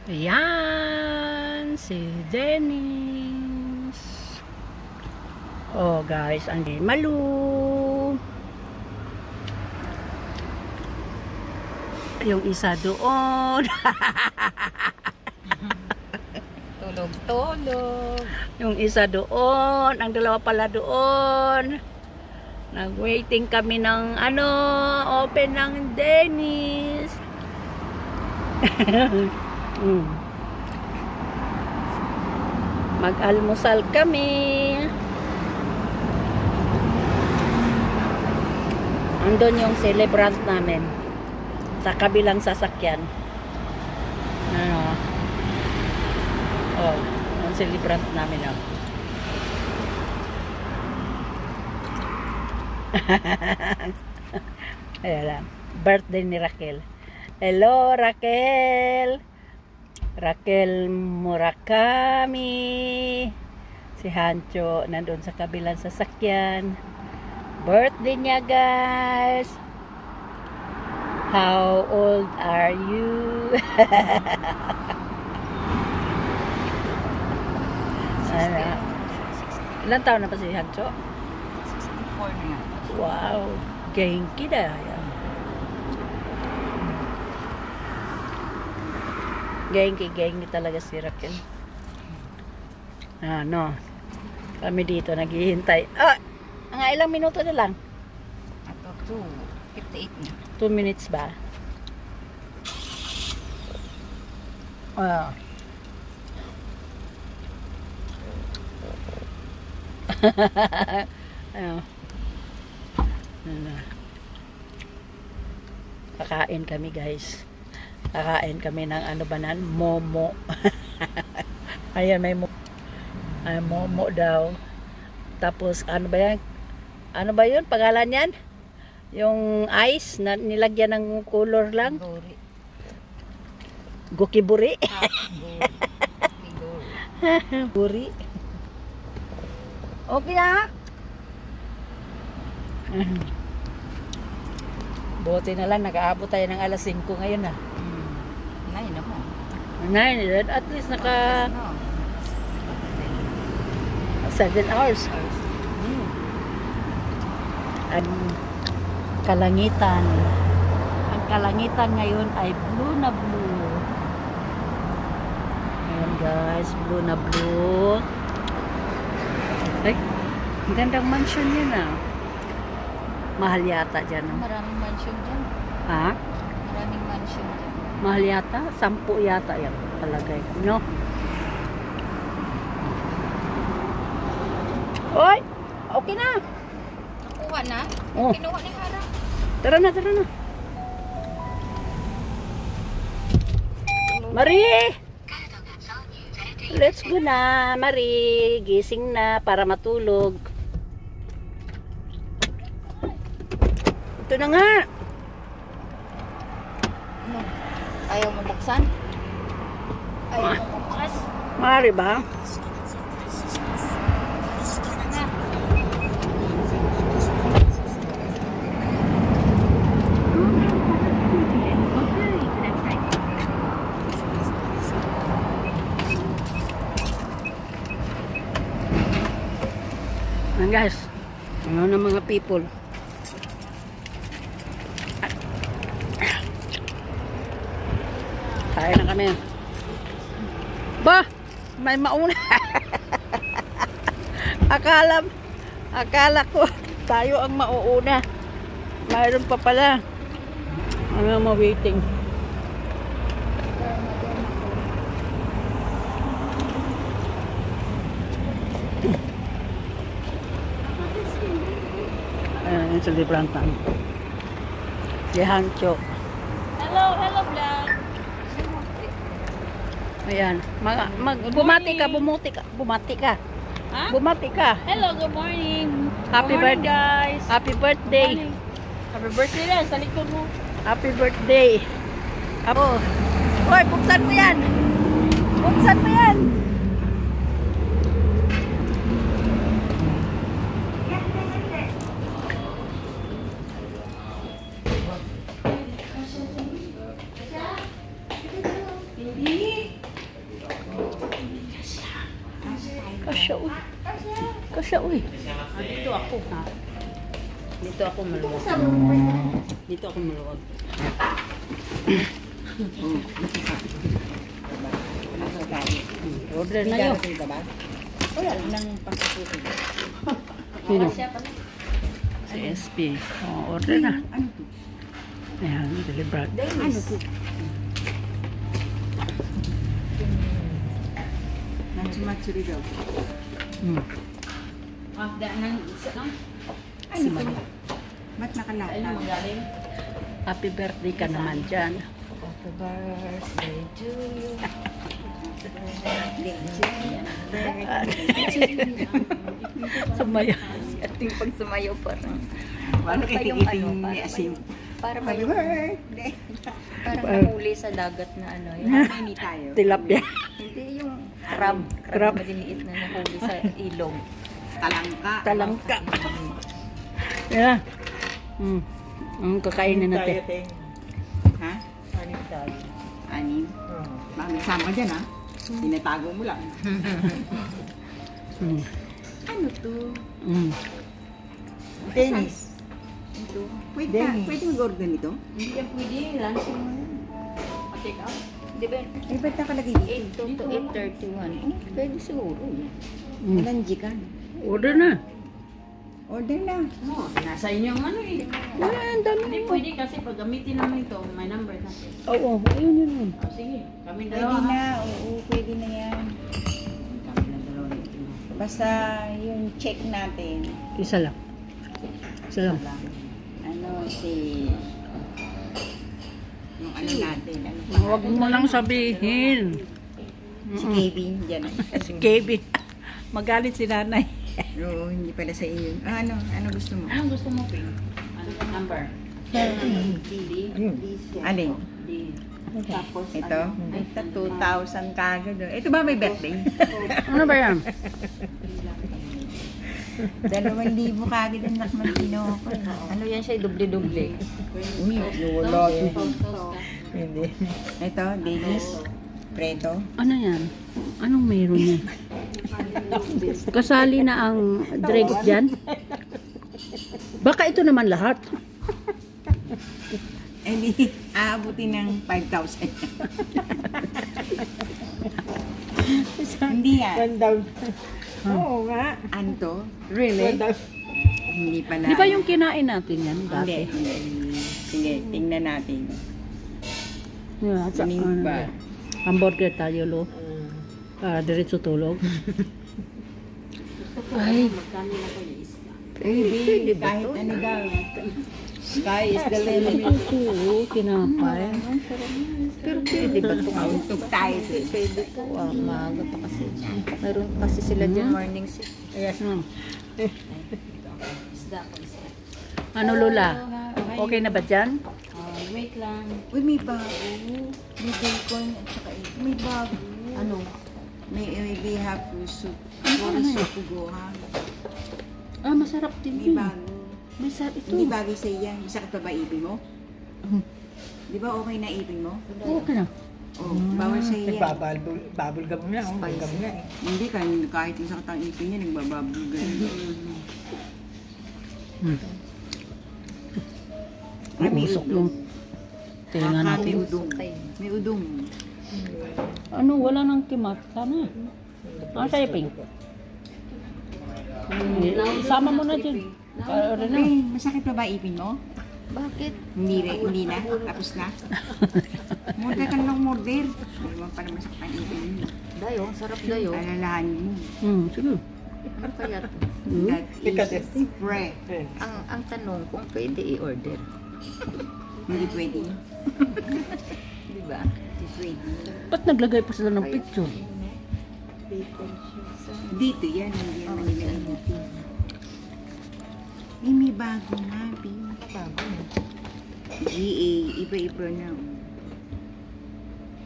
Ayan, si Dennis. Oh guys, andi Malu. Yung isa doon. Tulog-tulog. Yung isa doon. Ang dalawa pala doon. Nag-waiting kami ng open ng Dennis. Mag-almusal kami. Andun yung celebrant namin sa kabilang sasakyan. Oh, yung celebrant namin Ayan lang. Birthday ni Raquel. Hello, Raquel. Raquel Murakami. Si Hancho nandun sa kabilang sasakyan. Birthday niya, guys. How old are you? Ilan taon na pa si Hancho? 64 na nga. Wow. Genki na. Genki talaga si Raquel. Kami dito naghihintay. Mga ilang minuto na lang? Ato 2:58 na. 2 minutes ba? Kakain kami, guys. Kakain kami ng momo. Ayan, may momo daw. Tapos ano ba yun? Pangalan yan? Yung ice na nilagyan ng color lang. Gokiburi. Buri. Okay na. Buti na lang nag-aabot tayo ng alas 5 ngayon na. 9 naman. 9, at least naka 7 hours. Ang kalangitan ngayon ay blue na blue. Ayan, guys, blue na blue. Ay, ang gandang mansion yun Mahal yata dyan. Maraming mansion dyan. Ha? Maraming mansion dyan. Mahal yata? 10 yata yan palagay. No? Oy! Okay na! Nakuha na? Oh. Kinuha ni Hara. Tara na. Marie! Let's go na, Marie. Gising na para matulog. Ito na nga. Ayaw mo buksan? Ayaw mo bukas? Mari ba? Guys, ng mga people. Kain na kami. Ba, may mauna. Akala ko tayo ang mauuna. Mayroon pa pala. Waiting. Ayan, yung celebrant namin. Si Hancho. Hello vlog. Ayan. Bumati ka. Ha? Bumati ka. Hello, good morning. Happy Good morning, birthday, guys. Happy birthday. Happy birthday na sa likod mo. Happy birthday. Hoy, buksan mo yan. Buksan mo yan. Hindi. Kasya, uy. Kasya, uy. Dito ako. Ha? Dito ako maluwag. Dito ako maluwag. Order na yun. Wala nang pagkakutin. Sino? Siya pa na. Si SP. Oh, order na. Ano to? Ayan, delivered. Ano to? Matsuri daw. Hmm. Afda ng isa lang. Si Maya. Ba't nakalata? Ayun, magaling. Happy birthday ka naman dyan. Happy birthday to you. Sumaya. Ating pag sumayo parang Paano pa yung iting-iting ano, ni Asim? para Happy birthday! parang nahuli sa dagat na ano. Yung Hindi tayo. Tilapia. hindi yung crab. Crab. Maliliit na nahuli sa ilog. Talangka. Talangka. Yan. Hmm. Kakainin natin. Ha? Anim tayo. Anim? Bakit sama ka dyan ha? Tinatago mo lang. Hmm. Ano to? Hmm. Dennis. Ito. Wait ka, pwede mag-order nito? Hindi yan pwede. Lunch mo na. Take out. Di ba? Eh, ba't nakalagay dito? 8 to 8:31. Pwede siguro. Hmm. Ilan gikan? Order na. Order na. No, nasa inyo ang ano eh. Yan, dami Hindi mo. pwede kasi pag gamitin namin ito, may number natin. Oo, ayun yun. Oh, sige, kami Pwede dalawa. na. Oo, pwede na yan. Kami na dalawa nito. Basta yung check natin. Isa lang. Isa lang. Ano si... Yung ano natin. Ano pa? Huwag mo lang sabihin. Si Kevin. Diyan. Si Kevin. Magalit si nanay. Oo, hindi pala sa iyo. Ah, ano gusto mo? Anong gusto mo, Ping? Ano number? D. Alin? D. Tapos, Ito? Ito, 2,000 kagad. Ito ba may birthday? Ano ba yan? 2,000 kagad ang nakman ko. ano yan siya, doble-doble. Uy, wala. Toast. Hindi. Ito, Dennis. Preto. Ano yan? Anong meron yan? Kasali na ang drink dyan? Baka ito naman lahat. Hindi, aabutin ng 5,000. Hindi nga. Oo nga. Anto? Really? Hindi pala. Di ba yung kinain natin yan Hindi. dati? Sige, tingnan natin. Yeah, sa, Sining ba? hamburger tayo, lo. Diretso tulog. Ay. Magkano na kayo isla? Baby, kahit ano daw. Sky is the limit. Oo, kinapay. Pero pwede ba ito? Tug tayo. Pwede po. Maaga pa kasi. Meron kasi sila dyan morning shift. Hmm. Isda ko isda. Ano, Lola? Okay na ba dyan? Wait lang. Uy, may bago. May bacon at saka may bago. Ano? May have soup. Ano Sorry, yan? soup goha. Ah, masarap din May yun. bago. May sarap ito. Hindi bagay sa yan. Masakit pa ba ibig mo? Hmm. Di ba okay na ibig mo? Okay na. Oo, bawal sa yan. Bubble gum na, gum na eh. Hindi, kahit yung sakit ang ipin niya, nagbabablugan. Hmm. May usok yung tinga May natin. udong. May udong. Ano, wala nang timat. Sana. Ah, sa'yo, Ping. Sama mo na dyan. Ano na? Ay, masakit pa ba ipin mo? Bakit? Hindi na. Tapos na. Murder ka lang murder. Hindi mo pa naman sakit ang ipin mo. Dayo, sarap dayo. Alalahanin mo. Sige. Ano kaya to? That is bread. Ang tanong kung pwede i-order. Hindi pwede. Di ba? Hindi pwede. Ba't naglagay pa sila ng picture? Dito yan. Hindi yan manila. May bago nga, Pi. Bago. GA. Iba-iba na.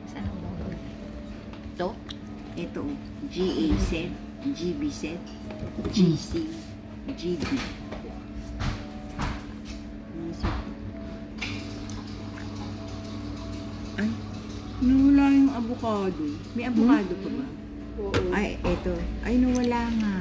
Saan ang bago? Ito? Ito. GA set. GB set. GC. GB. Ay, nawala yung avocado. May avocado pa ba? Ay, ito. Ay, wala nga.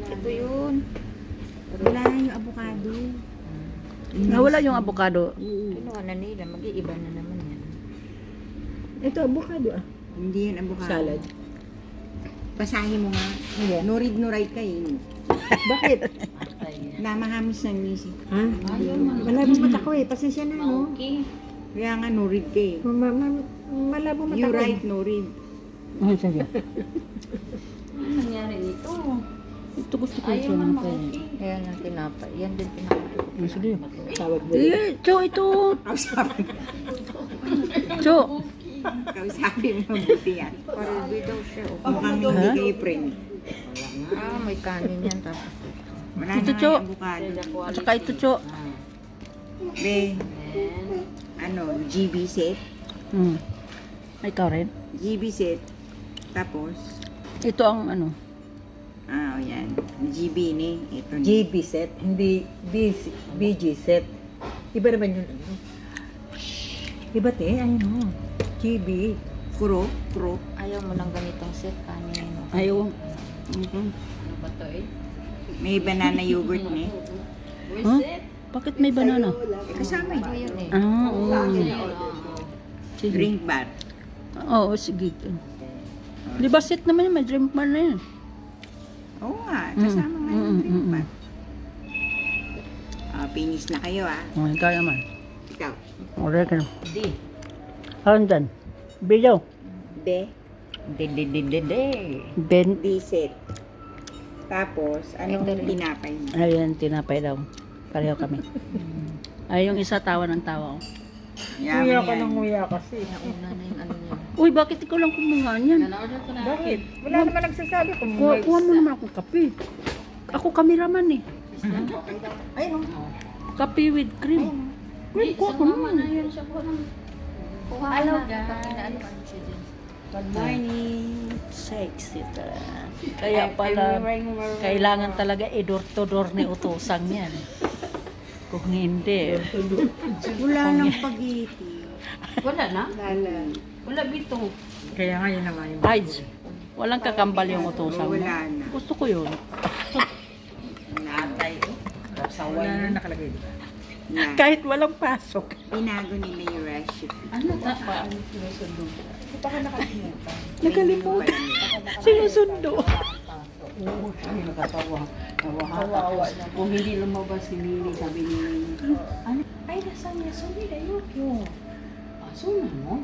Ito yun. Wala yung avocado. Nawala yung avocado. Kinuha na nila. Mag-iiba na naman yan. Ito, avocado ah. Hindi yan avocado. Salad. Basahin mo nga. Hindi. Norid no right ka eh. Bakit? Namahamos ng misi. Ha? Malabo mata ko eh. Pasensya na, no? Kaya nga norid ka eh. Malabo mata You ko eh. right norid. Oh, sige. Ano nangyari nito? Ito gusto ko Ayaw ito nga ng ma-okay. Ayan ang tinapay. Yan din tinapay. Sige. Tawag mo. Cho, ito. Kausapin. Cho. Kausapin mo mabuti yan. Parebe daw siya. Oh. Mukhang hindi kayo friend. Ah, may kanin yan. Tapos Wala Ito, na Cho. nga yung avocado. At saka ito, Cho. Be, GB set. Ikaw rin. GB set. Tapos, Ito ang ano. yan. GB ni. Ito ni. GB set, hindi BG set. Iba naman yun. Iba te, ano. GB. Kuro. ayaw mo ng ganitong set. Kanin. Ayaw. Ano ba to eh? May banana yogurt ni. Where's Huh? it? Bakit may banana? Kasama Ito yun. yun eh. Oo. Sige. Drink bar. Oo, sige. Di ba set naman yun? May drink bar na yun. Oo nga. Kasama nga yung drink mm. bar. Finish na kayo Oh, ikaw naman. Ikaw. Order ka na. D. Ano dyan? Bilaw. De. Ben. D set. Tapos, anong Ito rin. tinapay mo? Ayan, tinapay daw. Pareho kami. Ay, yung isa tawa ng tawa. Yaman Nguya ka yan. ng nguya kasi. Nauna na yung ano niya. Uy, bakit ikaw lang kumuha niyan? Na-order ko na. Bakit? Wala naman nagsasabi kung Kuha mo naman akong kape. Ako kameraman eh. Ayun. Kape with cream. Hindi, Kuha sa ko mama na naman. yun siya po ng... Kuha Ano? na guys. Good morning. Sexy talaga. Kaya pala, kailangan talaga idor-to-door ni utosang yan. Kung hindi, Wala nang pagiti. Wala na? Wala bitong. Kaya nga yun naman yung ay, walang kakambal yung utosang. Wala na. Gusto ko yun. Natay. wala na nakalagay. Na. Kahit walang pasok. Pinago nila yung recipe. Ano ta pa? Nakalimut. Sinusundo. Ay, nakatawa. Nawawa. Kung hindi lumabas si Lily, sabi ni Lily, ano? Ay, nasaan niya? Sumi na yun. Sumi mo?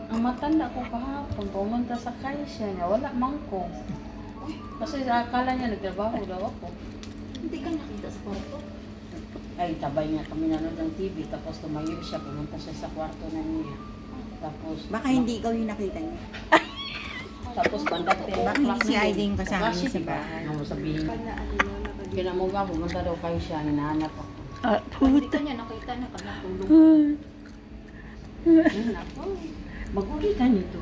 Ang matanda ko kahapon, pumunta sa kaisya niya, wala mangko. Kasi akala niya nagtrabaho daw ako. Hindi ka nakita sa kwarto? Ay, tabay niya kami nanood ng TV, tapos tumayo siya, pumunta siya sa kwarto na niya. Tapos, Baka hindi ikaw yung nakita niya. Tapos bandang 10 Baka hindi si Aida yung kasama niya sa bahay. Ano mo sabihin? Kinamuga, pumunta daw kayo siya, hinahanap ako. Ah, Hindi puta. ka niya nakita na kanatulog. Mag-uli ka nito.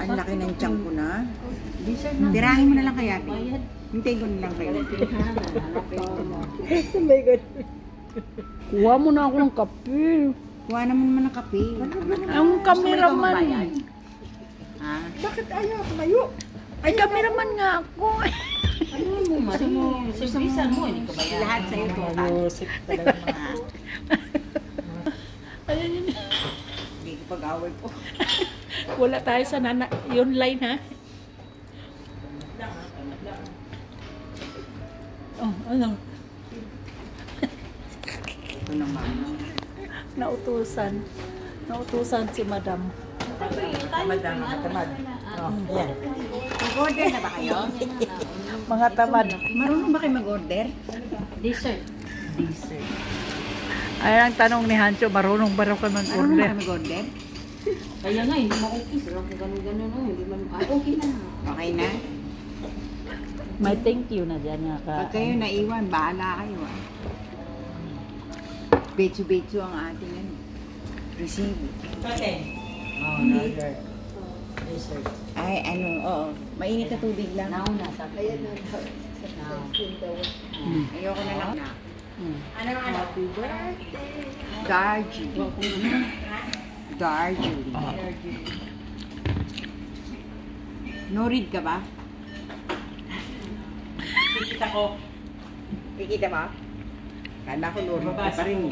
Ang laki ng tiyan ko na. Dessert na. Tirahin mo na lang kaya. Ate. Bayad. Hintayin ko na lang kayo. Hanapin mo. Oh my God. Kuha mo na ako ng kape. Kuha naman naman ng kape. Ang cameraman. Ha? Bakit ayaw tumayo? Ay, cameraman nga ako. Ano mo, Mari? Servisan mo, hindi ka bayad. Lahat sa'yo total. Ayosip talaga. Hindi ko pag-away po. Wala tayo sa yun line ha. Oh, ano? Ito naman. Nautusan. Nautusan si madam. Madam, tamad. Oh, yan. Mag-order na ba kayo? Mga tamad. Marunong ba kayo mag-order? Dessert. Dessert. Ay, ang tanong ni Hancho, marunong ba raw ka Marunong ba mag-order? kayo mag-order? Kaya nga, hindi mo okay. Sila kung gano'n-gano'n. Hindi man, okay na. Okay na? May thank you na dyan nga ka. Pag kayo naiwan, bahala kayo ah. Betsu-betsu ang ating ano. Receive. Oh, dessert. Dessert. Ay, ano, oo. Mainit na tubig lang. Nauna, sabi ko. Now. Ayoko na lang na. Hmm. Happy birthday. Darjeeling. Darjeeling. No-read ka ba? Kikita ko. Kikita ba? Kala ko no-read ka pa rin.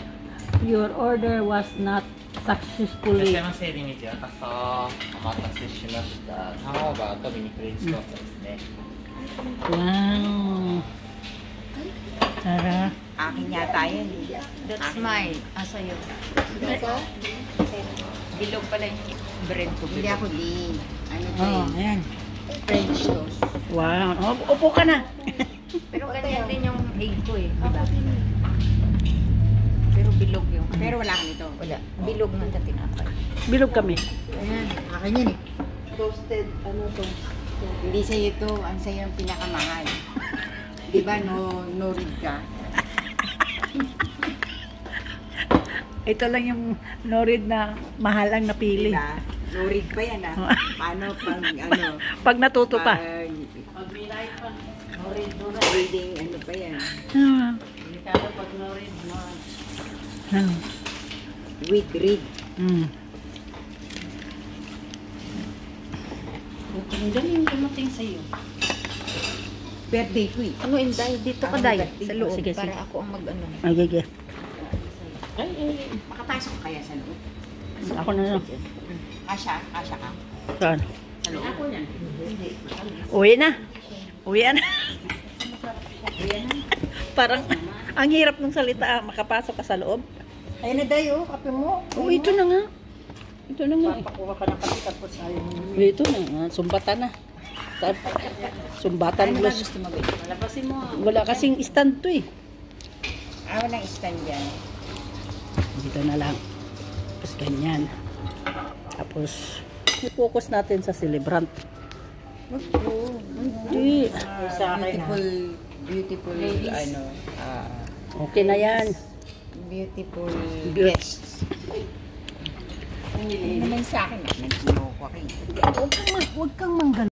Your order was not いらっ successfully. しゃいませ、ベニチアカサ。お待たせしました。ターンオーバーとミニフレンチトーストですね。 Wow. Sarap. Akin yata yan eh. That's mine. Sa'yo. Bilog pala yung bread ko. Hindi ako di. Ano to Oh, eh? ayan. French toast. Wow. Oh, upo ka na. Pero ganyan din yung egg ko eh. Diba? Pero bilog yung. Pero wala ka nito. Wala. Bilog ng tinapay. Bilog kami. Ayan, akin yan eh. Toasted, ano to? Hindi sa'yo to, ang sa'yo ang pinakamahal. Di ba no-read ka? Ito lang yung no-read na mahal ang napili. Diba? No-read pa yan ah. Paano pag ano? Pag natuto pa. Pag binay pa. No-read mo na. Reading ano pa yan? Ah. Delikado pag no-read mo. Ah. With read. Mm. Ang galing dumating sa'yo. Birthday ko eh. Ano Inday? Dito ka Ako Day. birthday. Sa loob. Sige, Para sige. ako ang mag-ano. Ay, gigi. Makapasok ka kaya sa loob? Ako na lang. Kasha ka. Saan? Sa loob. Ako yan. Uwi na. Uwi na. Parang, ang hirap ng salita, makapasok ka sa loob. Ayun na Day oh, kape mo. Oh, ito na nga. Ito na nga. Pakuha ka ng kape tapos ayaw mo. Ito na nga. Sumbatan na. Sumbatan Ano ba plus. gusto mo ba? Malabasin mo. Wala kasing stand to eh. Walang stand dyan. Dito na lang. Tapos ganyan. Tapos, i-focus natin sa celebrant. Hindi. Sa akin beautiful, ano, Okay na yan. beautiful Good. guests. Hindi naman sa akin, nagturo ko kayo. Huwag kang manggal.